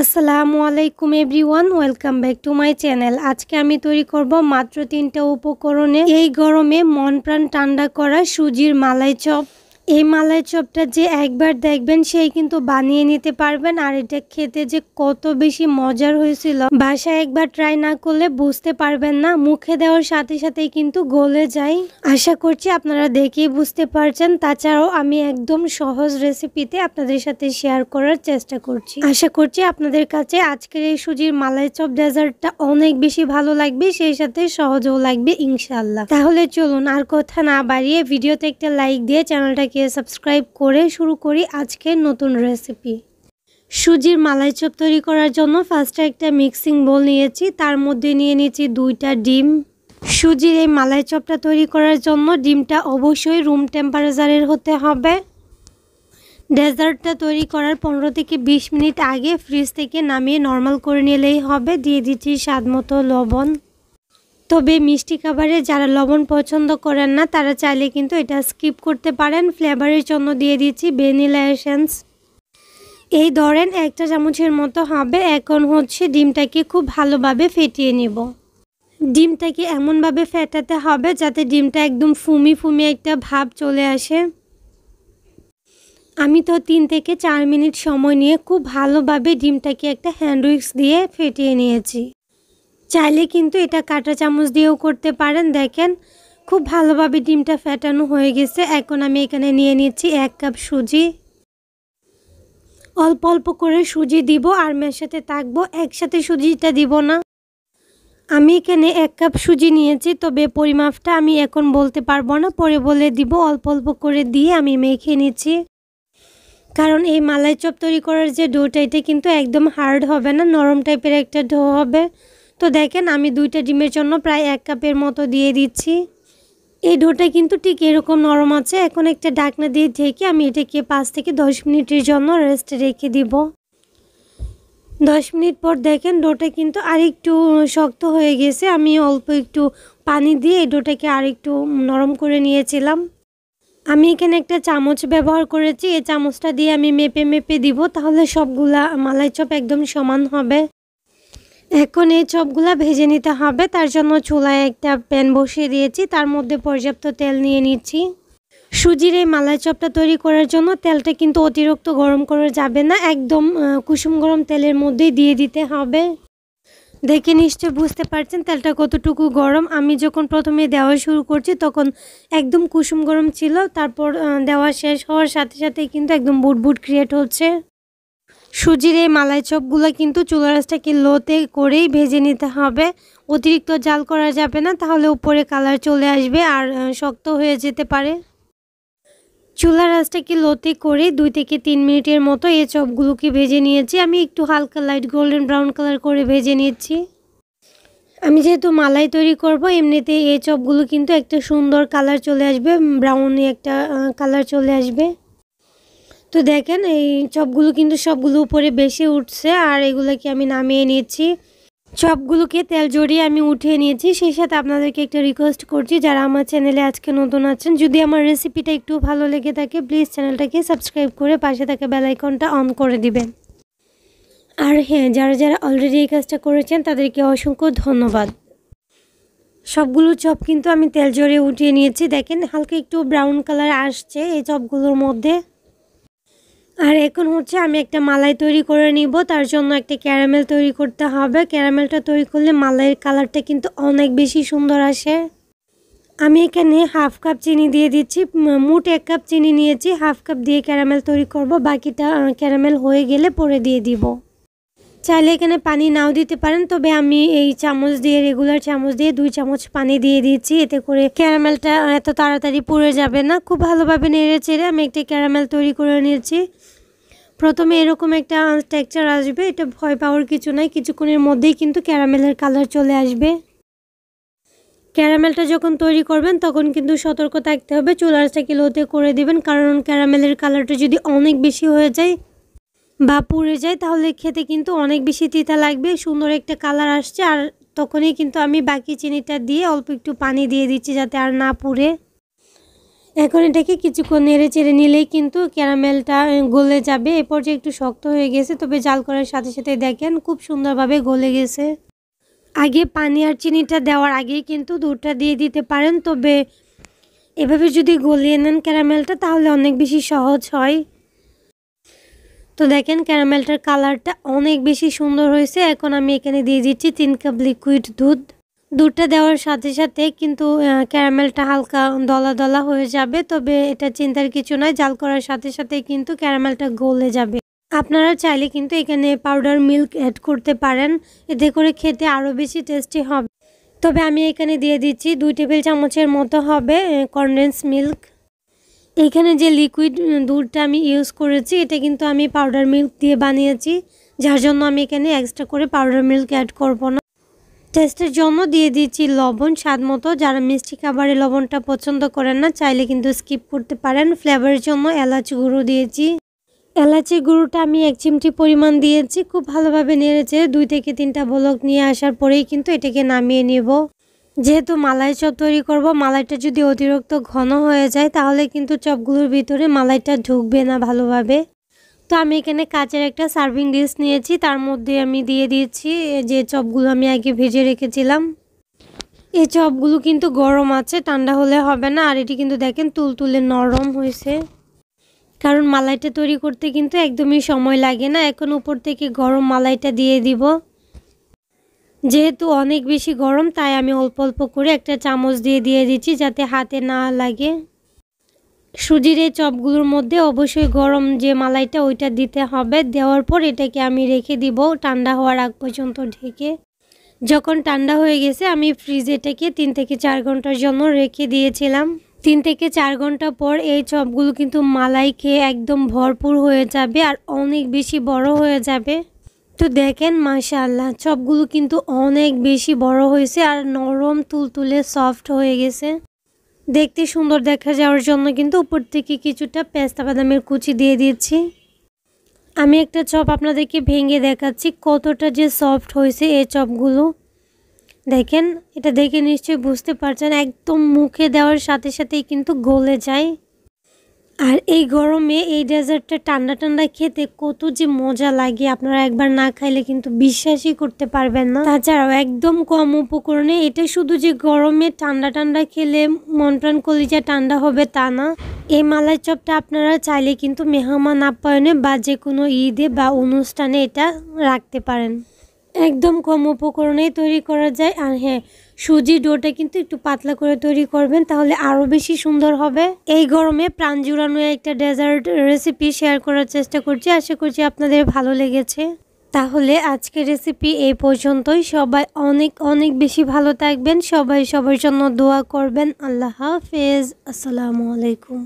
আসসালামু আলাইকুম everyone, welcome back to my channel. আজকে আমি তৈরি করব মাত্র 3টা উপকরণে এই গরমে মন প্রাণ ঠান্ডা করা সুজির মালাই চপ। এই মালাই চপটা যে একবার দেখবেন সেই কিন্তু বানিয়ে নিতে পারবেন, আর এটা খেতে যে কত বেশি মজার হয়েছিল বাসায় একবার ট্রাই না করলে বুঝতে পারবেন না। মুখে দেওয়ার সাথে সাথেই কিন্তু গলে যায়। আশা করছি আপনারা দেখেই বুঝতে পারছেন। তাছাড়াও আমি একদম সহজ রেসিপিতে আপনাদের সাথে শেয়ার করার চেষ্টা করছি। আশা করছি আপনাদের কাছে আজকের এই সুজির মালাই চপ ডেজার্টটা অনেক বেশি ভালো লাগবে, সেই সাথে সহজও লাগবে ইনশাআল্লাহ। তাহলে চলুন আর কথা না বাড়িয়ে ভিডিওতে একটা লাইক দিয়ে চ্যানেলটাকে সাবস্ক্রাইব করে শুরু করি আজকের নতুন রেসিপি। সুজির মালাই চপ তৈরি করার জন্য ফার্স্টে একটা মিক্সিং বোল নিয়েছি, তার মধ্যে নিয়ে নিয়েছি 2টা ডিম। সুজির এই মালাই চপটা তৈরি করার জন্য ডিমটা অবশ্যই রুম টেম্পারেচারের হতে হবে। ডেজার্টটা তৈরি করার 15 থেকে 20 মিনিট আগে ফ্রিজ থেকে নামিয়ে নর্মাল করে নিলেই হবে। দিয়ে দিচ্ছি স্বাদ মতো লবণ। তবে মিষ্টি খাবারে যারা লবণ পছন্দ করেন না তারা চাইলে কিন্তু এটা স্কিপ করতে পারেন। ফ্লেভারের জন্য দিয়ে দিচ্ছি ভ্যানিলা এসেন্স। এই ধরেন 1 চা চামচের মতো হবে। এখন ডিমটাকে খুব ভালোভাবে ফেটিয়ে নিব। ডিমটাকে এমনভাবে ফেটাতে হবে যাতে ডিমটা একদম ফুমি ফুমি একটা ভাব চলে আসে। আমি তো 3 থেকে 4 মিনিট সময় নিয়ে খুব ভালোভাবে ডিমটাকে একটা হ্যান্ড উইক্স দিয়ে ফেটিয়ে নিয়েছি। চাইলে কিন্তু এটা কাঁটা চামচ দিয়েও করতে পারেন। দেখেন খুব ভালোভাবে ডিমটা ফেটানো হয়ে গেছে। এখন আমি এখানে নিয়ে নিচ্ছি 1 কাপ সুজি। অল্প অল্প করে সুজি দিব আর মেশাতে থাকবো, একসাথে সুজিটা দিব না। আমি এখানে 1 কাপ সুজি নিয়েছি, তবে পরিমাপটা আমি এখন বলতে পারবো না, পরে বলে দিব। অল্প অল্প করে দিয়ে আমি মেখে নিচ্ছি, কারণ এই মালাই চপ তৈরি করার যে ডোটা এটা কিন্তু একদম হার্ড হবে না, নরম টাইপের একটা ডো হবে। তো দেখেন আমি 2টা ডিমের জন্য প্রায় 1 কাপের মতো দিয়ে দিচ্ছি। এই ডোটা কিন্তু ঠিক এরকম নরম আছে। এখন একটা ঢাকনা দিয়ে ঢেকে আমি এটাকে 5 থেকে 10 মিনিটের জন্য রেস্টে রেখে দিব। 10 মিনিট পর দেখেন ডোটা কিন্তু আরেকটু শক্ত হয়ে গেছে। আমি অল্প একটু পানি দিয়ে এই ডোটাকে আরেকটু নরম করে নিয়েছিলাম। আমি এখানে একটা চামচ ব্যবহার করেছি। এই চামচটা দিয়ে আমি মেপে মেপে দিব, তাহলে সবগুলা মালাই চপ একদম সমান হবে। এখন এই চপগুলা ভেজে নিতে হবে। তার জন্য চুলায় একটা প্যান বসিয়ে দিয়েছি, তার মধ্যে পর্যাপ্ত তেল নিয়ে নিচ্ছি। সুজির এই মালাই চপটা তৈরি করার জন্য তেলটা কিন্তু অতিরিক্ত গরম করা যাবে না, একদম কুসুম গরম তেলের মধ্যেই দিয়ে দিতে হবে। দেখে নিশ্চয় বুঝতে পারছেন তেলটা কতটুকু গরম। আমি যখন প্রথমে দেওয়া শুরু করছি তখন একদম কুসুম গরম ছিল, তারপর দেওয়া শেষ হওয়ার সাথে সাথেই কিন্তু একদম বুটবুট ক্রিয়েট হচ্ছে। সুজির এই মালাই চপগুলো কিন্তু চুলার আঁচটাকে লোতে করেই ভেজে নিতে হবে। অতিরিক্ত জাল করা যাবে না, তাহলে উপরে কালার চলে আসবে আর শক্ত হয়ে যেতে পারে। চুলার আঁচটাকে লোতে করে 2 থেকে 3 মিনিটের মতো এই চপগুলোকে ভেজে নিয়েছি। আমি একটু হালকা লাইট গোল্ডেন ব্রাউন কালার করে ভেজে নিচ্ছি। আমি যেহেতু মালাই তৈরি করব, এমনিতে এই চপগুলো কিন্তু একটা সুন্দর কালার চলে আসবে, ব্রাউনি একটা কালার চলে আসবে। তো দেখেন এই চপগুলো কিন্তু সবগুলো উপরে বেশি উঠছে, আর এগুলোকে আমি নামিয়ে নিচ্ছি। চপগুলোকে তেল জড়িয়ে আমি উঠিয়ে নিয়েছি। সেই সাথে আপনাদেরকে একটা রিকোয়েস্ট করছি, যারা আমার চ্যানেলে আজকে নতুন আছেন, যদি আমার রেসিপিটা একটু ভালো লেগে থাকে প্লিজ চ্যানেলটাকে সাবস্ক্রাইব করে পাশে থাকা বেল আইকনটা অন করে দিবেন। আর হ্যাঁ, যারা যারা অলরেডি এই কাজটা করেছেন তাদেরকে অসংখ্য ধন্যবাদ। সবগুলো চপ কিন্তু আমি তেল জড়িয়ে উঠিয়ে নিয়েছি। দেখেন হালকা একটু ব্রাউন কালার আসছে এই চপগুলোর মধ্যে। আর এখন আমি একটা মালাই তৈরি করে নিব। তার জন্য একটা ক্যারামেল তৈরি করতে হবে। ক্যারামেলটা তৈরি করলে মালাইয়ের কালারটা কিন্তু অনেক বেশি সুন্দর আসে। আমি এখানে 1/2 কাপ চিনি দিয়ে দিচ্ছি। মোট 1 কাপ চিনি নিয়েছি, 1/2 কাপ দিয়ে ক্যারামেল তৈরি করব। বাকিটা ক্যারামেল হয়ে গেলে পরে দিয়ে দিব। চাইলে এখানে পানি নাও দিতে পারেন, তবে আমি এই চামচ দিয়ে, রেগুলার চামচ দিয়ে 2 চামচ পানি দিয়ে দিয়েছি। এতে করে ক্যারামেলটা এত তাড়াতাড়ি পুড়ে যাবে না। খুব ভালোভাবে নেড়ে চেড়ে আমি একটা ক্যারামেল তৈরি করে নিয়েছি। প্রথমে এরকম একটা টেক্সচার আসবে, এটা ভয় পাওয়ার কিছু নাই। কিছুক্ষণের মধ্যেই কিন্তু ক্যারামেলের কালার চলে আসবে। ক্যারামেলটা যখন তৈরি করবেন তখন কিন্তু সতর্ক থাকতে হবে, চুলার আঁচটাকে লোতে করে দিবেন, কারণ ক্যারামেলের কালারটা যদি অনেক বেশি হয়ে যায় বা পুড়ে যায় তাহলে খেতে কিন্তু অনেক বেশি তিতা লাগবে। সুন্দর একটা কালার আসছে, আর তখনই কিন্তু আমি বাকি চিনিটা দিয়ে অল্প একটু পানি দিয়ে দিচ্ছি যাতে আর না পুড়ে। এখন এটাকে কিছুক্ষণ নেড়ে চেড়ে নিলেই কিন্তু ক্যারামেলটা গলে যাবে। এ পর্যায়ে একটু শক্ত হয়ে গেছে, তবে জাল করার সাথে সাথে দেখেন খুব সুন্দরভাবে গলে গেছে। আগে পানি আর চিনিটা দেওয়ার আগেই কিন্তু দুধটা দিয়ে দিতে পারেন, তবে এভাবে যদি গলিয়ে নেন ক্যারামেলটা তাহলে অনেক বেশি সহজ হয়। তো দেখেন ক্যারামেলটার কালারটা অনেক বেশি সুন্দর হয়েছে। এখন আমি এখানে দিয়ে দিচ্ছি 3 কাপ লিকুইড দুধ। দুধটা দেওয়ার সাথে সাথে কিন্তু ক্যারামেলটা হালকা দলা দলা হয়ে যাবে, তবে এটা চিন্তার কিছু নয়, জাল করার সাথে সাথে কিন্তু ক্যারামেলটা গলে যাবে। আপনারা চাইলে কিন্তু এখানে পাউডার মিল্ক অ্যাড করতে পারেন, এতে করে খেতে আরও বেশি টেস্টি হবে। তবে আমি এখানে দিয়ে দিচ্ছি 2 টেবিল চামচের মতো হবে কনডেন্স মিল্ক। এইখানে যে লিকুইড দুধটা আমি ইউজ করেছি এটা কিন্তু আমি পাউডার মিল্ক দিয়ে বানিয়েছি, যার জন্য আমি এখানে এক্সট্রা করে পাউডার মিল্ক অ্যাড করব না। টেস্টের জন্য দিয়ে দিচ্ছি লবণ স্বাদ মতো। যারা মিষ্টি খাবারে লবণটা পছন্দ করেন না চাইলে কিন্তু স্কিপ করতে পারেন। ফ্লেভারের জন্য এলাচ গুঁড়ো দিয়েছি। এলাচের গুঁড়োটা আমি 1 চিমটি পরিমাণ দিয়েছি। খুব ভালোভাবে নেড়েছে 2 থেকে 3টা বলক নিয়ে আসার পরেই কিন্তু এটাকে নামিয়ে নেব। যেহেতু মালাই চপ তৈরি করব, মালাইটা যদি অতিরিক্ত ঘন হয়ে যায় তাহলে কিন্তু চপগুলোর ভিতরে মালাইটা ঢুকবে না ভালোভাবে। তো আমি এখানে কাচের একটা সার্ভিং ডিশ নিয়েছি, তার মধ্যে আমি দিয়ে দিয়েছি যে চপগুলো আমি আগে ভেজে রেখেছিলাম। এই চপগুলো কিন্তু গরম আছে, ঠান্ডা হলে হবে না। আর এটি কিন্তু দেখেন তুলতুলে নরম হয়েছে, কারণ মালাইটা তৈরি করতে কিন্তু একদমই সময় লাগে না। এখন উপর থেকে গরম মালাইটা দিয়ে দিব। যেহেতু অনেক বেশি গরম তাই আমি অল্প অল্প করে একটা চামচ দিয়ে দিচ্ছি যাতে হাতে না লাগে। সুজির এই চপগুলোর মধ্যে অবশ্যই গরম যে মালাইটা ওইটা দিতে হবে। দেওয়ার পর এটাকে আমি রেখে দিব ঠান্ডা হওয়ার আগ পর্যন্ত ঢেকে। যখন ঠান্ডা হয়ে গেছে আমি ফ্রিজে এটাকে 3 থেকে 4 ঘন্টার জন্য রেখে দিয়েছিলাম। 3 থেকে 4 ঘন্টা পর এই চপগুলো কিন্তু মালাই খেয়ে একদম ভরপুর হয়ে যাবে আর অনেক বেশি বড় হয়ে যাবে। তো দেখেন মাশাআল্লাহ চপগুলো কিন্তু অনেক বেশি বড় হয়েছে আর নরম তুলতুলে সফট হয়ে গেছে। দেখতে সুন্দর দেখা যাওয়ার জন্য কিন্তু উপর থেকে কিছুটা পেস্তা বাদামের কুচি দিয়ে দিচ্ছি। আমি একটা চপ আপনাদেরকে ভেঙে দেখাচ্ছি কতটা যে সফট হয়েছে এই চপগুলো। দেখেন এটা দেখে নিশ্চয়ই বুঝতে পারছেন একদম মুখে দেওয়ার সাথে সাথেই কিন্তু গলে যায়। আর এই গরমে এই ডেজার্টটা ঠান্ডা ঠান্ডা খেতে কত যে মজা লাগে আপনারা একবার না খাইলে কিন্তু বিশ্বাসই করতে পারবেন না। তাছাড়াও একদম কম উপকরণে এটা শুধু যে গরমে ঠান্ডা ঠান্ডা খেলে মন প্রাণ কলিজা ঠান্ডা হবে তা না। এই মালাই চপটা আপনারা চাইলে কিন্তু মেহমান আপ্যায়নে বা যে কোনো ঈদে বা অনুষ্ঠানে এটা রাখতে পারেন। একদম কম উপকরণেই তৈরি করা যায়। আর হ্যাঁ, সুজি ডোটা কিন্তু একটু পাতলা করে তৈরি করবেন তাহলে আরও বেশি সুন্দর হবে। এই গরমে প্রাণ জুড়ানো একটা ডেজার্ট রেসিপি শেয়ার করার চেষ্টা করছি, আশা করছি আপনাদের ভালো লেগেছে। তাহলে আজকের রেসিপি এই পর্যন্তই। সবাই অনেক অনেক বেশি ভালো থাকবেন, সবাই সবার জন্য দোয়া করবেন। আল্লাহ হাফেজ, আসসালামু আলাইকুম।